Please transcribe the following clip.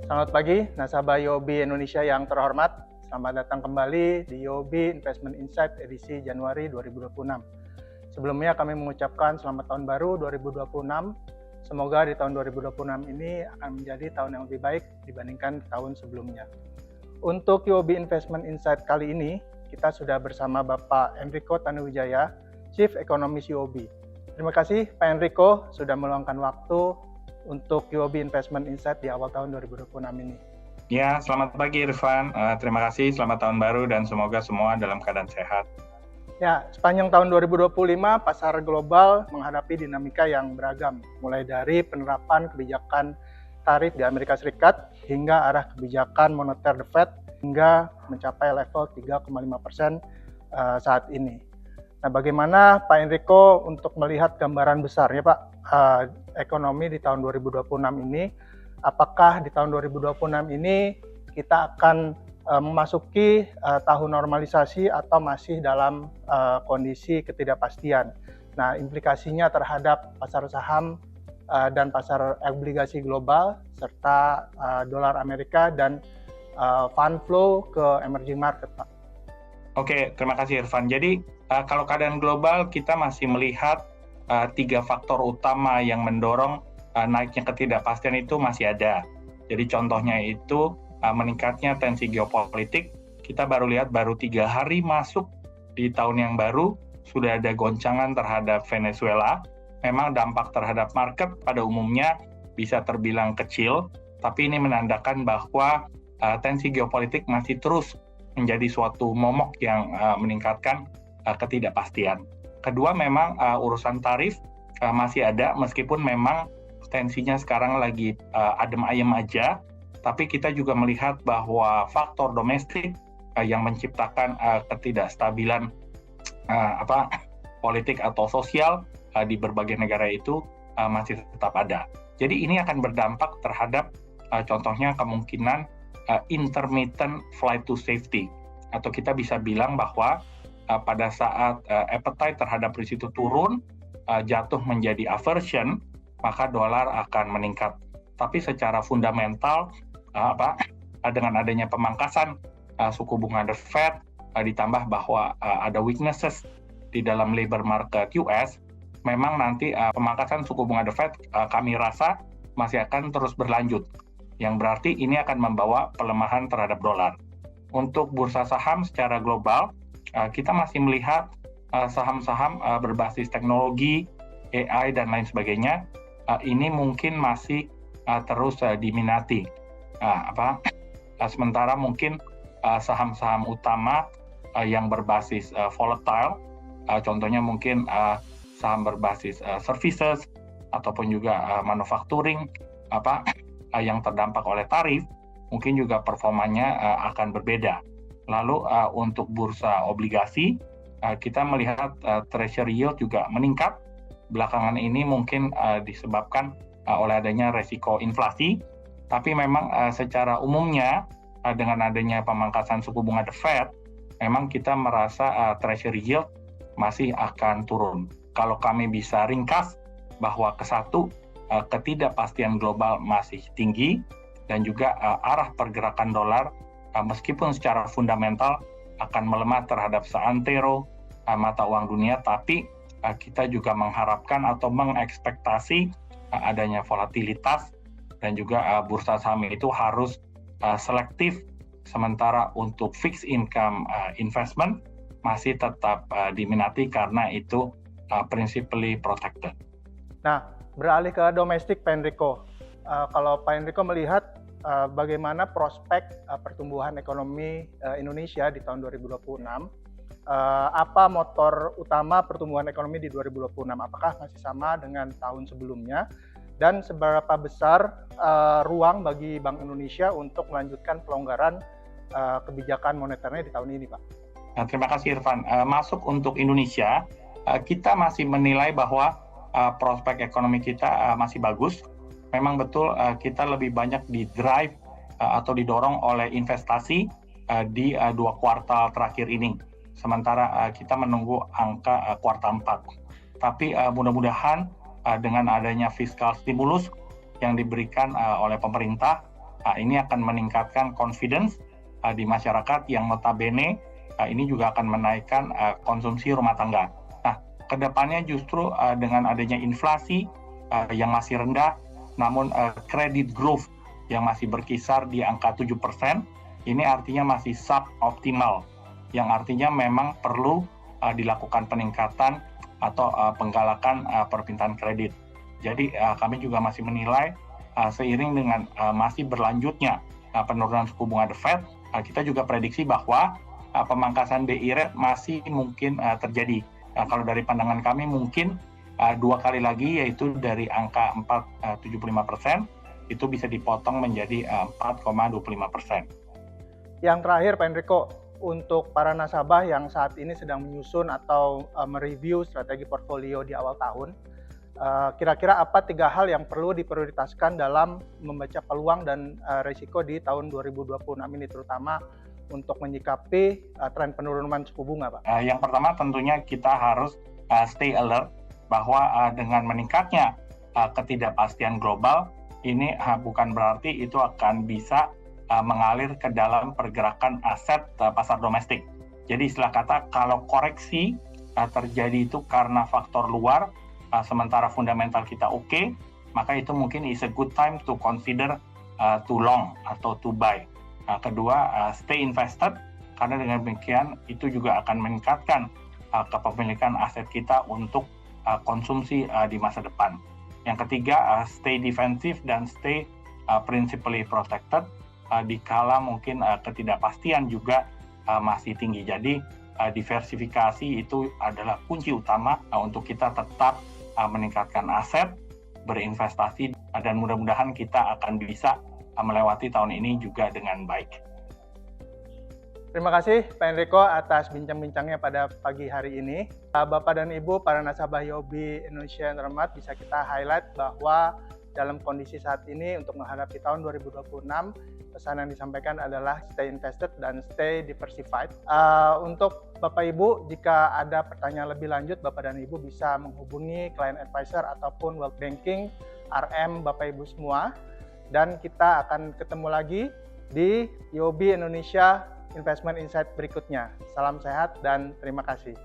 Selamat pagi, nasabah UOB Indonesia yang terhormat. Selamat datang kembali di UOB Investment Insight edisi Januari 2026. Sebelumnya kami mengucapkan selamat tahun baru 2026. Semoga di tahun 2026 ini akan menjadi tahun yang lebih baik dibandingkan tahun sebelumnya. Untuk UOB Investment Insight kali ini, kita sudah bersama Bapak Enrico Tanuwijaya, Chief Economist UOB. Terima kasih Pak Enrico sudah meluangkan waktu untuk UOB Investment Insight di awal tahun 2026 ini. Ya, selamat pagi Irfan. Terima kasih, selamat tahun baru dan semoga semua dalam keadaan sehat. Ya, sepanjang tahun 2025, pasar global menghadapi dinamika yang beragam, mulai dari penerapan kebijakan tarif di Amerika Serikat hingga arah kebijakan moneter The Fed hingga mencapai level 3,5% saat ini. Nah, bagaimana Pak Enrico untuk melihat gambaran besarnya Pak ekonomi di tahun 2026 ini? Apakah di tahun 2026 ini kita akan memasuki tahun normalisasi atau masih dalam kondisi ketidakpastian? Nah, implikasinya terhadap pasar saham dan pasar obligasi global serta dolar Amerika dan fund flow ke emerging market, Pak. Oke, terima kasih Irfan. Jadi kalau keadaan global kita masih melihat 3 faktor utama yang mendorong naiknya ketidakpastian itu masih ada. Jadi contohnya itu meningkatnya tensi geopolitik. Kita baru lihat baru 3 hari masuk di tahun yang baru sudah ada goncangan terhadap Venezuela. Memang dampak terhadap market pada umumnya bisa terbilang kecil, tapi ini menandakan bahwa tensi geopolitik masih terus menjadi suatu momok yang meningkatkan ketidakpastian. Kedua, memang urusan tarif masih ada, meskipun memang tensinya sekarang lagi adem ayem aja, tapi kita juga melihat bahwa faktor domestik yang menciptakan ketidakstabilan politik atau sosial di berbagai negara itu masih tetap ada. Jadi ini akan berdampak terhadap contohnya kemungkinan intermittent flight to safety, atau kita bisa bilang bahwa pada saat appetite terhadap risiko turun, jatuh menjadi aversion, maka dolar akan meningkat. Tapi secara fundamental, dengan adanya pemangkasan suku bunga The Fed, ditambah bahwa ada weaknesses di dalam labor market US, memang nanti pemangkasan suku bunga The Fed kami rasa masih akan terus berlanjut. Yang berarti ini akan membawa pelemahan terhadap dolar. Untuk bursa saham secara global, kita masih melihat saham-saham berbasis teknologi, AI, dan lain sebagainya, ini mungkin masih terus diminati. Sementara mungkin saham-saham utama yang berbasis volatile, contohnya mungkin saham berbasis services, ataupun juga manufacturing, yang terdampak oleh tarif, mungkin juga performanya akan berbeda. Lalu untuk bursa obligasi, kita melihat treasury yield juga meningkat. Belakangan ini mungkin disebabkan oleh adanya resiko inflasi, tapi memang secara umumnya dengan adanya pemangkasan suku bunga The Fed, memang kita merasa treasury yield masih akan turun. Kalau kami bisa ringkas bahwa satu, ketidakpastian global masih tinggi, dan juga arah pergerakan dolar meskipun secara fundamental akan melemah terhadap seantero mata uang dunia, tapi kita juga mengharapkan atau mengekspektasi adanya volatilitas, dan juga bursa saham itu harus selektif, sementara untuk fixed income investment masih tetap diminati karena itu principally protected. Nah, beralih ke domestik, Pak Enrico. Kalau Pak Enrico melihat bagaimana prospek pertumbuhan ekonomi Indonesia di tahun 2026, apa motor utama pertumbuhan ekonomi di 2026? Apakah masih sama dengan tahun sebelumnya? Dan seberapa besar ruang bagi Bank Indonesia untuk melanjutkan pelonggaran kebijakan moneternya di tahun ini, Pak? Terima kasih Irfan. Masuk untuk Indonesia, kita masih menilai bahwa prospek ekonomi kita masih bagus. Memang betul kita lebih banyak di-drive atau didorong oleh investasi di 2 kuartal terakhir ini. Sementara kita menunggu angka kuartal 4. Tapi mudah-mudahan dengan adanya fiskal stimulus yang diberikan oleh pemerintah, Ini akan meningkatkan confidence di masyarakat yang notabene ini juga akan menaikkan konsumsi rumah tangga. Nah, kedepannya justru dengan adanya inflasi yang masih rendah, namun credit growth yang masih berkisar di angka 7%, ini artinya masih suboptimal, yang artinya memang perlu dilakukan peningkatan atau penggalakan permintaan kredit. Jadi kami juga masih menilai seiring dengan masih berlanjutnya penurunan suku bunga The Fed, kita juga prediksi bahwa pemangkasan BI rate masih mungkin terjadi. Kalau dari pandangan kami mungkin 2 kali lagi, yaitu dari angka 4,75% itu bisa dipotong menjadi 4,25%. Yang terakhir Pak Enrico, untuk para nasabah yang saat ini sedang menyusun atau mereview strategi portfolio di awal tahun, kira-kira apa 3 hal yang perlu diprioritaskan dalam membaca peluang dan risiko di tahun 2026 ini, terutama untuk menyikapi tren penurunan suku bunga, Pak? Yang pertama tentunya kita harus stay alert bahwa dengan meningkatnya ketidakpastian global, ini bukan berarti itu akan bisa mengalir ke dalam pergerakan aset pasar domestik. Jadi istilah kata, kalau koreksi terjadi itu karena faktor luar, sementara fundamental kita oke, maka itu mungkin is a good time to consider to long atau to buy. Kedua, stay invested, karena dengan demikian itu juga akan meningkatkan kepemilikan aset kita untuk konsumsi di masa depan. Yang ketiga, stay defensive dan stay principally protected, dikala mungkin ketidakpastian juga masih tinggi. Jadi diversifikasi itu adalah kunci utama untuk kita tetap meningkatkan aset, berinvestasi, dan mudah-mudahan kita akan bisa melewati tahun ini juga dengan baik. Terima kasih Pak Enrico atas bincang-bincangnya pada pagi hari ini. Bapak dan Ibu, para nasabah UOB Indonesia yang terhormat, bisa kita highlight bahwa dalam kondisi saat ini untuk menghadapi tahun 2026, pesan yang disampaikan adalah stay invested dan stay diversified. Untuk Bapak Ibu, jika ada pertanyaan lebih lanjut, Bapak dan Ibu bisa menghubungi client advisor ataupun wealth banking, RM Bapak Ibu semua. Dan kita akan ketemu lagi di UOB Indonesia Investment Insight berikutnya. Salam sehat dan terima kasih.